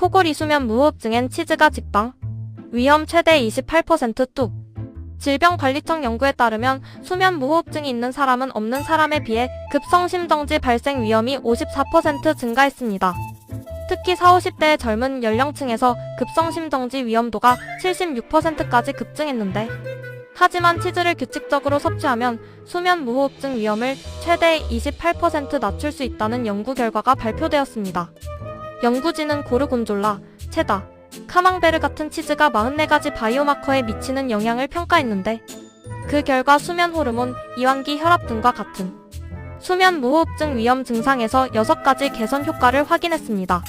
코골이 수면 무호흡증엔 치즈가 직방. 위험 최대 28% 뚝. 질병관리청 연구에 따르면 수면 무호흡증이 있는 사람은 없는 사람에 비해 급성심정지 발생 위험이 54% 증가했습니다. 특히 40, 50대의 젊은 연령층에서 급성심정지 위험도가 76%까지 급증했는데, 하지만 치즈를 규칙적으로 섭취하면 수면 무호흡증 위험을 최대 28% 낮출 수 있다는 연구 결과가 발표되었습니다. 연구진은 고르곤졸라, 체다, 카망베르 같은 치즈가 44가지 바이오마커에 미치는 영향을 평가했는데, 그 결과 수면 호르몬, 이완기 혈압 등과 같은 수면 무호흡증 위험 증상에서 6가지 개선 효과를 확인했습니다.